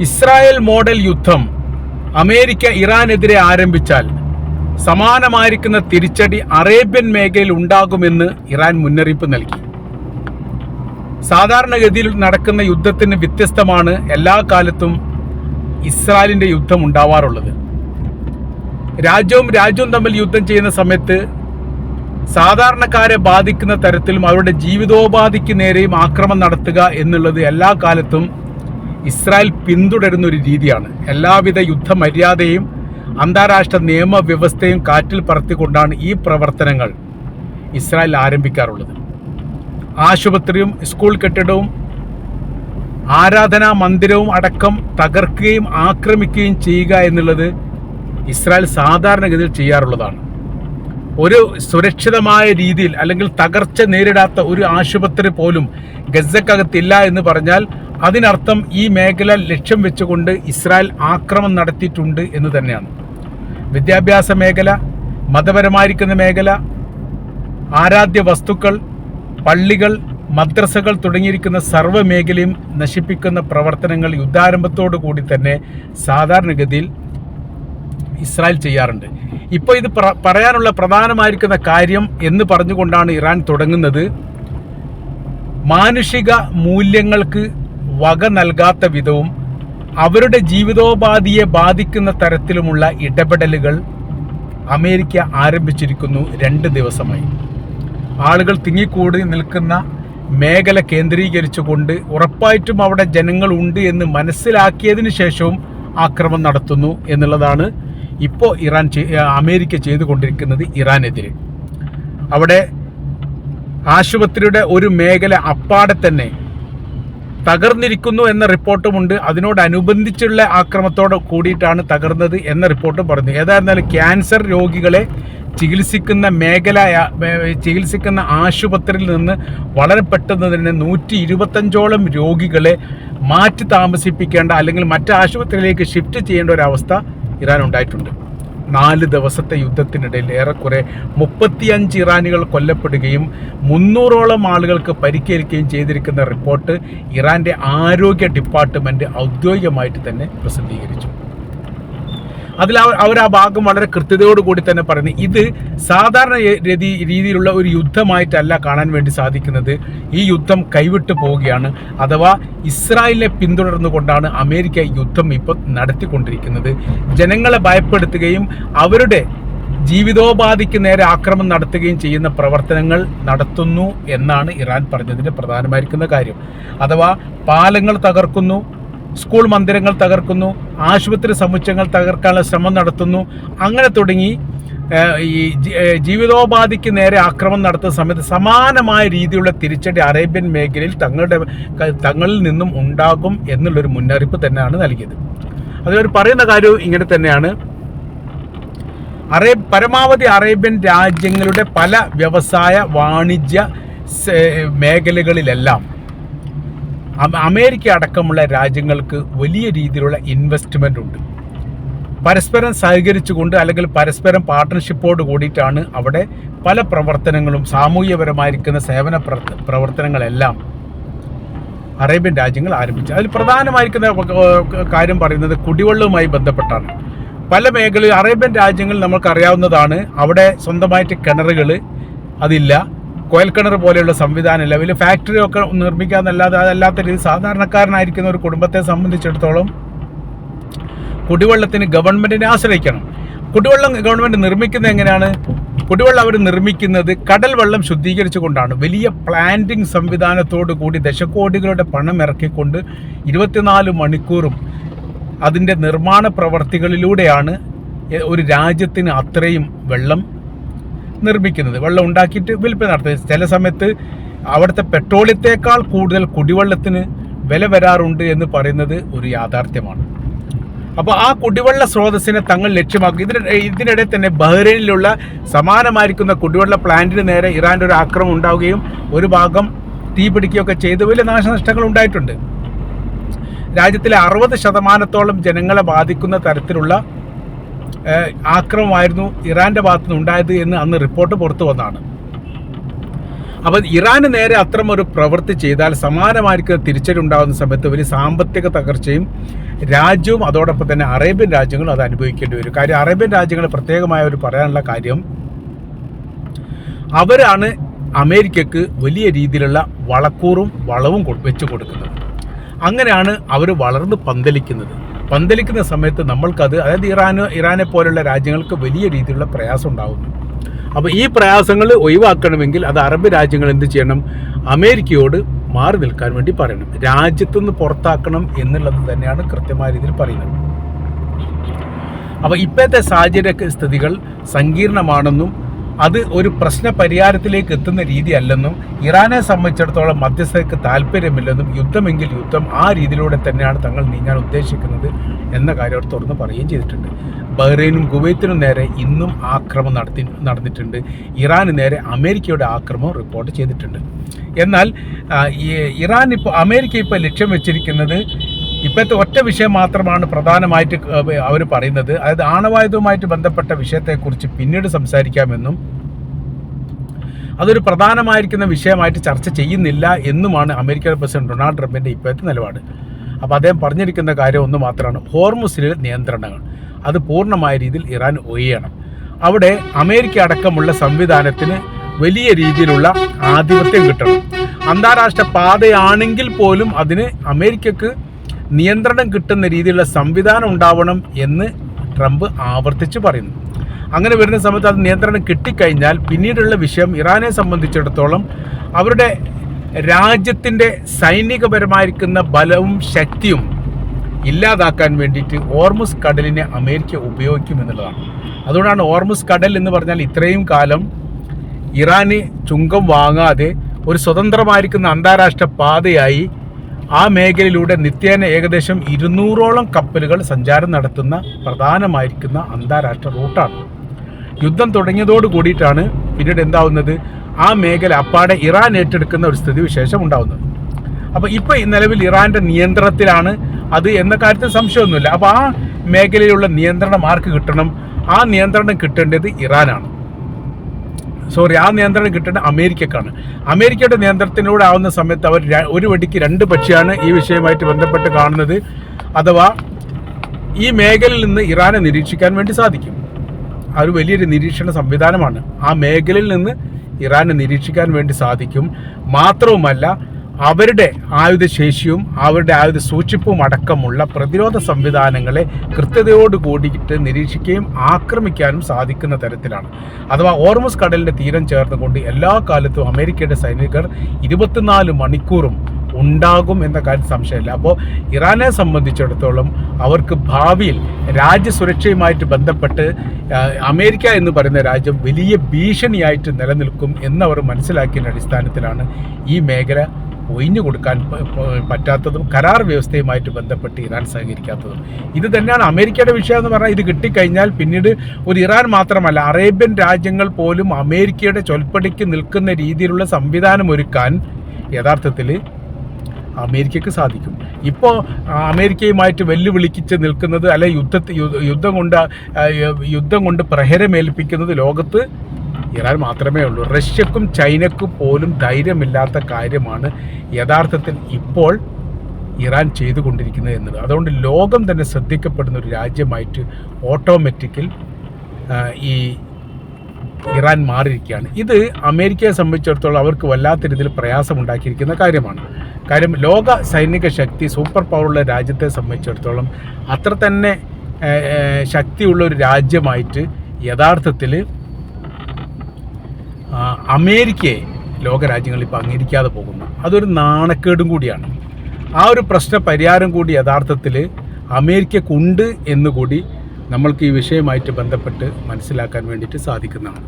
Israel model യുദ്ധം America ഇറാനെതിരെ ആരംഭിച്ചാൽ സമാനമായിരിക്കുന്ന തിരിച്ചടി അറേബ്യൻ മേഖലയിൽ ഉണ്ടാകുമെന്ന് ഇറാൻ മുന്നറിയിപ്പ് നൽകി. സാധാരണഗതിയിൽ നടക്കുന്ന യുദ്ധത്തിന് വ്യത്യസ്തമാണ് എല്ലാ കാലത്തും ഇസ്രായേലിന്റെ യുദ്ധം ഉണ്ടാവാറുള്ളത്. രാജ്യവും തമ്മിൽ യുദ്ധം ചെയ്യുന്ന സമയത്ത് സാധാരണക്കാരെ ബാധിക്കുന്ന തരത്തിലും അവരുടെ ജീവിതോപാധിക്ക് നേരെയും ആക്രമണം നടത്തുക എന്നുള്ളത് എല്ലാ കാലത്തും ഇസ്രായേൽ പിന്തുടരുന്ന ഒരു രീതിയാണ്. എല്ലാവിധ യുദ്ധമര്യാദയും അന്താരാഷ്ട്ര നിയമവ്യവസ്ഥയും കാറ്റിൽ പറത്തിക്കൊണ്ടാണ് ഈ പ്രവർത്തനങ്ങൾ ഇസ്രായേൽ ആരംഭിക്കാറുള്ളത്. ആശുപത്രിയും സ്കൂൾ കെട്ടിടവും ആരാധനാ മന്ദിരവും അടക്കം തകർക്കുകയും ആക്രമിക്കുകയും ചെയ്യുക എന്നുള്ളത് ഇസ്രായേൽ സാധാരണഗതിയിൽ ചെയ്യാറുള്ളതാണ്. ഒരു സുരക്ഷിതമായ രീതിയിൽ അല്ലെങ്കിൽ തകർച്ച നേരിടാത്ത ഒരു ആശുപത്രി പോലും ഗസക്കകത്തില്ല എന്ന് പറഞ്ഞാൽ അതിനർത്ഥം ഈ മേഖല ലക്ഷ്യം വെച്ചുകൊണ്ട് ഇസ്രായേൽ ആക്രമണം നടത്തിയിട്ടുണ്ട് എന്ന് തന്നെയാണ്. വിദ്യാഭ്യാസ മേഖല, മതപരമായിരിക്കുന്ന മേഖല, ആരാധ്യ വസ്തുക്കൾ, പള്ളികൾ, മദ്രസകൾ തുടങ്ങിയിരിക്കുന്ന സർവ്വ മേഖലയും നശിപ്പിക്കുന്ന പ്രവർത്തനങ്ങൾ യുദ്ധാരംഭത്തോടു കൂടി തന്നെ സാധാരണഗതിയിൽ ഇസ്രായേൽ ചെയ്യാറുണ്ട്. ഇപ്പോൾ ഇത് പറയാനുള്ള പ്രധാനമായിരിക്കുന്ന കാര്യം എന്ന് പറഞ്ഞുകൊണ്ടാണ് ഇറാൻ തുടങ്ങുന്നത്. മാനുഷിക മൂല്യങ്ങൾക്ക് വക നൽകാത്ത വിധവും അവരുടെ ജീവിതോപാധിയെ ബാധിക്കുന്ന തരത്തിലുമുള്ള ഇടപെടലുകൾ അമേരിക്ക ആരംഭിച്ചിരിക്കുന്നു. 2 ദിവസമായി ആളുകൾ തിങ്ങിക്കൂടി നിൽക്കുന്ന മേഖല കേന്ദ്രീകരിച്ചുകൊണ്ട് ഉറപ്പായിട്ടും അവിടെ ജനങ്ങൾ ഉണ്ട് എന്ന് മനസ്സിലാക്കിയതിന് ശേഷവും ആക്രമണം നടത്തുന്നു എന്നുള്ളതാണ് ഇപ്പോൾ അമേരിക്ക ചെയ്തുകൊണ്ടിരിക്കുന്നത് ഇറാനെതിരെ. അവിടെ ആശുപത്രിയുടെ ഒരു മേഖല അപ്പാടെ തന്നെ തകർന്നിരിക്കുന്നു എന്ന റിപ്പോർട്ടുമുണ്ട്. അതിനോടനുബന്ധിച്ചുള്ള ആക്രമണത്തോട് കൂടിയിട്ടാണ് തകർന്നത് എന്ന റിപ്പോർട്ടും പറഞ്ഞു. ഏതായിരുന്നാലും ക്യാൻസർ രോഗികളെ ചികിത്സിക്കുന്ന ആശുപത്രിയിൽ നിന്ന് വളരെ പെട്ടെന്ന് തന്നെ 125ഓളം രോഗികളെ മാറ്റി താമസിപ്പിക്കേണ്ട അല്ലെങ്കിൽ മറ്റ് ആശുപത്രിയിലേക്ക് ഷിഫ്റ്റ് ചെയ്യേണ്ട ഒരു അവസ്ഥ ഇറാൻ ഉണ്ടായിട്ടുണ്ട്. 4 ദിവസത്തെ യുദ്ധത്തിനിടയിൽ ഏറെക്കുറെ 35 ഇറാനികൾ കൊല്ലപ്പെടുകയും 300ഓളം ആളുകൾക്ക് പരിക്കേൽക്കുകയും ചെയ്തിരിക്കുന്ന റിപ്പോർട്ട് ഇറാന്റെ ആരോഗ്യ ഡിപ്പാർട്ട്മെന്റ് ഔദ്യോഗികമായിട്ട് തന്നെ പ്രസിദ്ധീകരിച്ചു. അതിൽ അവർ ആ ഭാഗം വളരെ കൃത്യതയോടുകൂടി തന്നെ പറയുന്നത് ഇത് സാധാരണ രീതിയിലുള്ള ഒരു യുദ്ധമായിട്ടല്ല കാണാൻ വേണ്ടി സാധിക്കുന്നത്. ഈ യുദ്ധം കൈവിട്ടു പോവുകയാണ്. അഥവാ ഇസ്രായേലിനെ പിന്തുടർന്നുകൊണ്ടാണ് അമേരിക്ക യുദ്ധം ഇപ്പോൾ നടത്തിക്കൊണ്ടിരിക്കുന്നത്. ജനങ്ങളെ ഭയപ്പെടുത്തുകയും അവരുടെ ജീവിതോപാധിക്ക് നേരെ ആക്രമണം നടത്തുകയും ചെയ്യുന്ന പ്രവർത്തനങ്ങൾ നടത്തുന്നു എന്നാണ് ഇറാൻ പറഞ്ഞതിൻ്റെ പ്രധാനമായിരിക്കുന്ന കാര്യം. അഥവാ പാലങ്ങൾ തകർക്കുന്നു, സ്കൂൾ മന്ദിരങ്ങൾ തകർക്കുന്നു, ആശുപത്രി സമുച്ചയങ്ങൾ തകർക്കാനുള്ള ശ്രമം നടത്തുന്നു. അങ്ങനെ തുടങ്ങി ഈ ജീവിതോപാധിക്ക് നേരെ ആക്രമണം നടത്തുന്ന സമയത്ത് സമാനമായ രീതിയിലുള്ള തിരിച്ചടി അറേബ്യൻ മേഖലയിൽ തങ്ങളിൽ നിന്നും ഉണ്ടാകും എന്നുള്ളൊരു മുന്നറിയിപ്പ് തന്നെയാണ് നൽകിയത്. അതിലവർ പറയുന്ന കാര്യവും ഇങ്ങനെ തന്നെയാണ്. പരമാവധി അറേബ്യൻ രാജ്യങ്ങളുടെ പല വ്യവസായ വാണിജ്യ മേഖലകളിലെല്ലാം അമേരിക്ക അടക്കമുള്ള രാജ്യങ്ങൾക്ക് വലിയ രീതിയിലുള്ള ഇൻവെസ്റ്റ്മെൻ്റ് ഉണ്ട്. പരസ്പരം സഹകരിച്ചുകൊണ്ട് അല്ലെങ്കിൽ പരസ്പരം പാർട്ട്ണർഷിപ്പോട് കൂടിയിട്ടാണ് അവിടെ പല പ്രവർത്തനങ്ങളും സാമൂഹ്യപരമായിരിക്കുന്ന സേവന പ്രവർത്തനങ്ങളെല്ലാം അറേബ്യൻ രാജ്യങ്ങൾ ആരംഭിച്ചത്. അതിൽ പ്രധാനമായിരിക്കുന്ന കാര്യം പറയുന്നത് കുടിവെള്ളവുമായി ബന്ധപ്പെട്ടാണ്. പല മേഖലയിൽ അറേബ്യൻ രാജ്യങ്ങൾ നമുക്കറിയാവുന്നതാണ്. അവിടെ സ്വന്തമായിട്ട് കിണറുകൾ അതില്ല, കോയൽക്കിണർ പോലെയുള്ള സംവിധാനമില്ല. വലിയ ഫാക്ടറിയൊക്കെ നിർമ്മിക്കാമെന്നല്ലാതെ അതല്ലാത്ത രീതി സാധാരണക്കാരനായിരിക്കുന്ന ഒരു കുടുംബത്തെ സംബന്ധിച്ചിടത്തോളം കുടിവെള്ളത്തിന് ഗവൺമെൻറ്റിനെ ആശ്രയിക്കണം. കുടിവെള്ളം ഗവൺമെൻറ് നിർമ്മിക്കുന്നത് എങ്ങനെയാണ്? കുടിവെള്ളം അവർ നിർമ്മിക്കുന്നത് കടൽ വെള്ളം ശുദ്ധീകരിച്ചുകൊണ്ടാണ്. വലിയ പ്ലാന്റിംഗ് സംവിധാനത്തോടു കൂടി ദശകോടികളുടെ പണം ഇറക്കിക്കൊണ്ട് 24 മണിക്കൂറും അതിൻ്റെ നിർമ്മാണ പ്രവർത്തികളിലൂടെയാണ് ഒരു രാജ്യത്തിന് അത്രയും വെള്ളം നിർമ്മിക്കുന്നത്, വെള്ളം ഉണ്ടാക്കിയിട്ട് വിൽപ്പന നടത്തുന്നത്. ചില സമയത്ത് അവിടുത്തെ പെട്രോളിയത്തേക്കാൾ കൂടുതൽ കുടിവെള്ളത്തിന് വില വരാറുണ്ട് എന്ന് പറയുന്നത് ഒരു യാഥാർത്ഥ്യമാണ്. അപ്പോൾ ആ കുടിവെള്ള സ്രോതസ്സിനെ തങ്ങൾ ലക്ഷ്യമാക്കി. ഇതിനിടെ തന്നെ ബഹ്റൈനിലുള്ള സമാനമായിരിക്കുന്ന കുടിവെള്ള പ്ലാന്റിന് നേരെ ഇറാൻ്റെ ഒരു ആക്രമണം ഉണ്ടാവുകയും ഒരു ഭാഗം തീപിടിക്കുകയൊക്കെ ചെയ്ത് വലിയ നാശനഷ്ടങ്ങൾ ഉണ്ടായിട്ടുണ്ട്. രാജ്യത്തിലെ 60% ജനങ്ങളെ ബാധിക്കുന്ന തരത്തിലുള്ള ആക്രമണമായിരുന്നു ഇറാൻ്റെ ഭാഗത്തുനിന്ന് ഉണ്ടായത് എന്ന് അന്ന് റിപ്പോർട്ട് പുറത്തു വന്നതാണ്. അപ്പം ഇറാന് നേരെ അത്തരമൊരു പ്രവൃത്തി ചെയ്താൽ സമാനമായിരിക്കുന്ന തിരിച്ചടി ഉണ്ടാകുന്ന സമയത്ത് വലിയ സാമ്പത്തിക തകർച്ചയും രാജ്യവും അതോടൊപ്പം തന്നെ അറേബ്യൻ രാജ്യങ്ങളും അത് അനുഭവിക്കേണ്ടി വരും. കാര്യം അറേബ്യൻ രാജ്യങ്ങൾ പ്രത്യേകമായ ഒരു പറയാനുള്ള കാര്യം, അവരാണ് അമേരിക്കക്ക് വലിയ രീതിയിലുള്ള വളക്കൂറും വളവും വെച്ച് കൊടുക്കുന്നത്. അങ്ങനെയാണ് അവർ വളർന്ന് പന്തലിക്കുന്ന സമയത്ത് നമ്മൾക്കത്, അതായത് ഇറാനെ പോലുള്ള രാജ്യങ്ങൾക്ക് വലിയ രീതിയിലുള്ള പ്രയാസം ഉണ്ടാകുന്നു. അപ്പോൾ ഈ പ്രയാസങ്ങൾ ഒഴിവാക്കണമെങ്കിൽ അത് അറബ് രാജ്യങ്ങൾ എന്ത് ചെയ്യണം? അമേരിക്കയോട് മാറി നിൽക്കാൻ വേണ്ടി പറയണം, രാജ്യത്തുനിന്ന് പുറത്താക്കണം എന്നുള്ളത് തന്നെയാണ് കൃത്യമായ രീതിയിൽ പറയുന്നത്. അപ്പോൾ ഇപ്പോഴത്തെ സാഹചര്യ സ്ഥിതികൾ സങ്കീർണമാണെന്നും അത് ഒരു പ്രശ്ന പരിഹാരത്തിലേക്ക് എത്തുന്ന രീതിയല്ലെന്നും ഇറാനെ സംബന്ധിച്ചിടത്തോളം മധ്യസ്ഥതയ്ക്ക് താല്പര്യമില്ലെന്നും യുദ്ധമെങ്കിൽ യുദ്ധം ആ രീതിയിലൂടെ തന്നെയാണ് തങ്ങൾ നീങ്ങാൻ ഉദ്ദേശിക്കുന്നത് എന്ന കാര്യം അവർ തുറന്ന് പറയുകയും ചെയ്തിട്ടുണ്ട്. ബഹ്റൈനും കുവൈത്തിനും നേരെ ഇന്നും ആക്രമണം നടന്നിട്ടുണ്ട്. ഇറാന് നേരെ അമേരിക്കയുടെ ആക്രമണം റിപ്പോർട്ട് ചെയ്തിട്ടുണ്ട്. എന്നാൽ അമേരിക്ക ഇപ്പോൾ ലക്ഷ്യം വെച്ചിരിക്കുന്നത് ഇപ്പോഴത്തെ ഒറ്റ വിഷയം മാത്രമാണ് പ്രധാനമായിട്ട് അവർ പറയുന്നത്. അതായത് ആണവായുധവുമായിട്ട് ബന്ധപ്പെട്ട വിഷയത്തെക്കുറിച്ച് പിന്നീട് സംസാരിക്കാമെന്നും അതൊരു പ്രധാനമായിരിക്കുന്ന വിഷയമായിട്ട് ചർച്ച ചെയ്യുന്നില്ല എന്നുമാണ് അമേരിക്കൻ പ്രസിഡന്റ് ഡൊണാൾഡ് ട്രംപിൻ്റെ ഇപ്പോഴത്തെ നിലപാട്. അപ്പോൾ അദ്ദേഹം പറഞ്ഞിരിക്കുന്ന കാര്യം ഒന്ന് മാത്രമാണ്, ഹോർമുസിലെ നിയന്ത്രണങ്ങൾ അത് പൂർണ്ണമായ രീതിയിൽ ഇറാൻ ഒഴിയണം. അവിടെ അമേരിക്ക അടക്കമുള്ള സംവിധാനത്തിന് വലിയ രീതിയിലുള്ള ആധിപത്യം കിട്ടണം. അന്താരാഷ്ട്ര പാതയാണെങ്കിൽ പോലും അതിന് അമേരിക്കക്ക് നിയന്ത്രണം കിട്ടുന്ന രീതിയിലുള്ള സംവിധാനം ഉണ്ടാവണം എന്ന് ട്രംപ് ആവർത്തിച്ച് പറയുന്നു. അങ്ങനെ വരുന്ന സമയത്ത് അത് നിയന്ത്രണം കിട്ടിക്കഴിഞ്ഞാൽ പിന്നീടുള്ള വിഷയം ഇറാനെ സംബന്ധിച്ചിടത്തോളം അവരുടെ രാജ്യത്തിൻ്റെ സൈനികപരമായിരിക്കുന്ന ബലവും ശക്തിയും ഇല്ലാതാക്കാൻ വേണ്ടിയിട്ട് ഹോർമുസ് കടലിനെ അമേരിക്ക ഉപയോഗിക്കുമെന്നുള്ളതാണ്. അതുകൊണ്ടാണ് ഹോർമുസ് കടൽ എന്ന് പറഞ്ഞാൽ ഇത്രയും കാലം ഇറാന് ചുങ്കം വാങ്ങാതെ ഒരു സ്വതന്ത്രമായിരിക്കുന്ന അന്താരാഷ്ട്ര പാതയായി ആ മേഖലയിലൂടെ നിത്യേന ഏകദേശം 200ഓളം കപ്പലുകൾ സഞ്ചാരം നടത്തുന്ന പ്രധാനമായിരിക്കുന്ന അന്താരാഷ്ട്ര റൂട്ടാണ്. യുദ്ധം തുടങ്ങിയതോട് കൂടിയിട്ടാണ് പിന്നീട് എന്താവുന്നത്, ആ മേഖല അപ്പാടെ ഇറാൻ ഏറ്റെടുക്കുന്ന ഒരു സ്ഥിതിവിശേഷം ഉണ്ടാവുന്നത്. അപ്പോൾ ഇപ്പോൾ ഈ നിലവിൽ ഇറാൻ്റെ നിയന്ത്രണത്തിലാണ് അത് എന്ന കാര്യത്തിൽ സംശയമൊന്നുമില്ല. അപ്പോൾ ആ മേഖലയിലുള്ള നിയന്ത്രണം ആർക്ക് കിട്ടണം? ആ നിയന്ത്രണം കിട്ടേണ്ടത് ഇറാനാണ്. ആ നിയന്ത്രണം കിട്ടേണ്ടത് അമേരിക്കക്കാണ്. അമേരിക്കയുടെ നിയന്ത്രണത്തിലൂടെ ആവുന്ന സമയത്ത് അവർ ഒരു വെടിക്ക് രണ്ട് പക്ഷിയാണ് ഈ വിഷയമായിട്ട് ബന്ധപ്പെട്ട് കാണുന്നത്. അഥവാ ഈ മേഖലയിൽ നിന്ന് ഇറാനെ നിരീക്ഷിക്കാൻ വേണ്ടി സാധിക്കും. ആ ഒരു വലിയൊരു നിരീക്ഷണ സംവിധാനമാണ്. ആ മേഖലയിൽ നിന്ന് ഇറാനെ നിരീക്ഷിക്കാൻ വേണ്ടി സാധിക്കും. മാത്രവുമല്ല അവരുടെ ആയുധശേഷിയും അവരുടെ ആയുധ സൂക്ഷിപ്പും അടക്കമുള്ള പ്രതിരോധ സംവിധാനങ്ങളെ കൃത്യതയോട് കൂടിയിട്ട് നിരീക്ഷിക്കുകയും ആക്രമിക്കാനും സാധിക്കുന്ന തരത്തിലാണ്. അഥവാ ഹോർമുസ് കടലിൻ്റെ തീരം ചേർന്നുകൊണ്ട് എല്ലാ കാലത്തും അമേരിക്കയുടെ സൈനികർ 24 മണിക്കൂറും ഉണ്ടാകും എന്ന കാര്യം സംശയമില്ല. അപ്പോൾ ഇറാനെ സംബന്ധിച്ചിടത്തോളം അവർക്ക് ഭാവിയിൽ രാജ്യസുരക്ഷയുമായിട്ട് ബന്ധപ്പെട്ട് അമേരിക്ക എന്ന് പറയുന്ന രാജ്യം വലിയ ഭീഷണിയായിട്ട് നിലനിൽക്കും എന്നവർ മനസ്സിലാക്കിയതിൻ്റെ അടിസ്ഥാനത്തിലാണ് ഈ മേഖല ഒഴിഞ്ഞു കൊടുക്കാൻ പറ്റാത്തതും കരാർ വ്യവസ്ഥയുമായിട്ട് ബന്ധപ്പെട്ട് ഇറാൻ സഹകരിക്കാത്തതും. ഇത് തന്നെയാണ് അമേരിക്കയുടെ വിഷയം എന്ന് പറഞ്ഞാൽ, ഇത് കിട്ടിക്കഴിഞ്ഞാൽ പിന്നീട് ഒരു ഇറാൻ മാത്രമല്ല അറേബ്യൻ രാജ്യങ്ങൾ പോലും അമേരിക്കയുടെ ചൊൽപ്പടിക്ക് നിൽക്കുന്ന രീതിയിലുള്ള സംവിധാനം ഒരുക്കാൻ യഥാർത്ഥത്തിൽ അമേരിക്കക്ക് സാധിക്കും. ഇപ്പോൾ അമേരിക്കയുമായിട്ട് വെല്ലുവിളിച്ച് നിൽക്കുന്നത് അല്ലെ യുദ്ധം കൊണ്ട് പ്രഹരമേൽപ്പിക്കുന്നത് ലോകത്ത് ഇറാൻ മാത്രമേ ഉള്ളൂ. റഷ്യക്കും ചൈനക്കും പോലും ധൈര്യമില്ലാത്ത കാര്യമാണ് യഥാർത്ഥത്തിൽ ഇപ്പോൾ ഇറാൻ ചെയ്തുകൊണ്ടിരിക്കുന്നത് എന്നത്. അതുകൊണ്ട് ലോകം തന്നെ ശ്രദ്ധിക്കപ്പെടുന്ന ഒരു രാജ്യമായിട്ട് ഓട്ടോമാറ്റിക്കൽ ഈ ഇറാൻ മാറിയിരിക്കുകയാണ്. ഇത് അമേരിക്കയെ സംബന്ധിച്ചിടത്തോളം അവർക്ക് വല്ലാത്ത രീതിയിൽ പ്രയാസമുണ്ടാക്കിയിരിക്കുന്ന കാര്യമാണ്. കാര്യം ലോക സൈനിക ശക്തി സൂപ്പർ പവറുള്ള രാജ്യത്തെ സംബന്ധിച്ചിടത്തോളം അത്ര തന്നെ ശക്തിയുള്ള ഒരു രാജ്യമായിട്ട് യഥാർത്ഥത്തിൽ അമേരിക്കയെ ലോകരാജ്യങ്ങൾ ഇപ്പോൾ അംഗീകരിക്കാതെ പോകുന്നു. അതൊരു നാണക്കേടും കൂടിയാണ്. ആ ഒരു പ്രശ്ന പരിഹാരം കൂടി യഥാർത്ഥത്തിൽ അമേരിക്കക്കുണ്ട് എന്നുകൂടി നമ്മൾക്ക് ഈ വിഷയമായിട്ട് ബന്ധപ്പെട്ട് മനസ്സിലാക്കാൻ വേണ്ടിയിട്ട് സാധിക്കുന്നതാണ്.